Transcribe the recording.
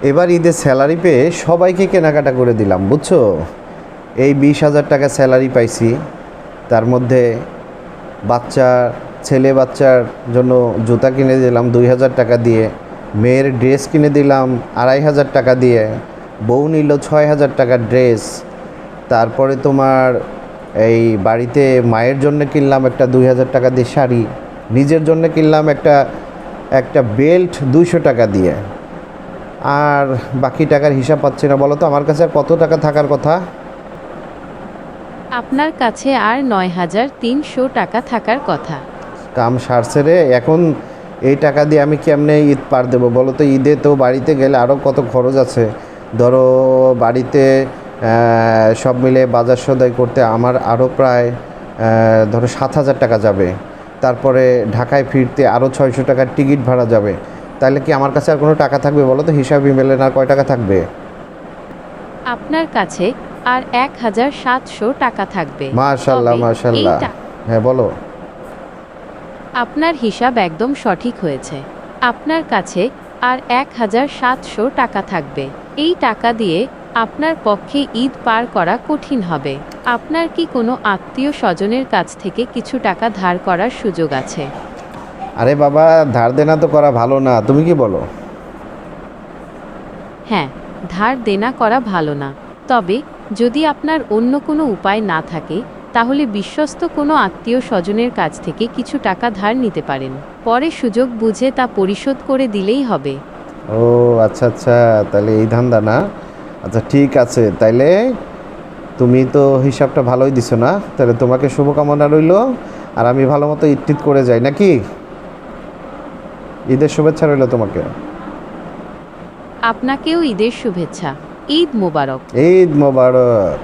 এবার ঈদের স্যালারি পেয়ে সবাইকে কেনাকাটা করে দিলাম, বুঝছো? এই 20,000 টাকা স্যালারি পাইছি। তার মধ্যে বাচ্চা ছেলে বাচ্চার জন্য জুতা কিনে দিলাম 2,000 টাকা দিয়ে, মেয়ের ড্রেস কিনে দিলাম 2,500 টাকা দিয়ে, বউ নিল 6,000 টাকার ড্রেস। তারপরে তোমার এই বাড়িতে মায়ের জন্য কিনলাম একটা 2,000 টাকা দিয়ে শাড়ি, নিজের জন্য কিনলাম একটা একটা বেল্ট 200 টাকা দিয়ে। আর বাকি টাকার হিসাব পাচ্ছি না। বলো তো আমার কাছে আর কত টাকা থাকার কথা? আপনার কাছে আর 9,300 টাকা থাকার কথা। কাম সারছে রে। এখন এই টাকা দিয়ে আমি কেমনে ঈদ পার দেবো বলো তো? ঈদে তো বাড়িতে গেলে আরও কত খরচ আছে। ধরো বাড়িতে সব মিলে বাজার সদাই করতে আমার আরও প্রায় ধরো 7,000 টাকা যাবে। তারপরে ঢাকায় ফিরতে আরও 600 টাকার টিকিট ভাড়া যাবে। তাহলে কি আমার কাছে আর কোনো টাকা থাকবে বলো তো? হিসাবই মেলে না, কয় টাকা থাকবে? আপনার কাছে আর 1,700 টাকা থাকবে। মাশাল্লাহ তবে এই মাশাল্লাহ। হ্যাঁ বলো। আপনার হিসাব একদম সঠিক হয়েছে। আপনার কাছে আর 1,700 টাকা থাকবে। এই টাকা দিয়ে আপনার পক্ষে ঈদ পার করা কঠিন হবে। আপনার কি কোনো আত্মীয় স্বজনের কাছ থেকে কিছু টাকা ধার করার সুযোগ আছে? আরে বাবা, ধার দেনা তো করা ভালো না, তুমি কি বলো? হ্যাঁ, ধার দেনা করা ভালো না। তবে যদি আপনার অন্য কোনো উপায় না থাকে, তাহলে বিশ্বস্ত কোনো আত্মীয় স্বজনের কাছ থেকে কিছু টাকা ধার নিতে পারেন। পরে সুযোগ বুঝে তা পরিশোধ করে দিলেই হবে। ও আচ্ছা আচ্ছা, তাহলে এই ধান্দা না। আচ্ছা ঠিক আছে, তাইলে তুমি তো হিসাবটা ভালোই দিছো না, তাহলে তোমাকে শুভকামনা রইলো। আর আমি ভালো মতো ঈদ টিদ করে যাই নাকি? ঈদের শুভেচ্ছা রইলো তোমাকে। আপনাকেও ঈদের শুভেচ্ছা। ঈদ মোবারক। ঈদ মোবারক।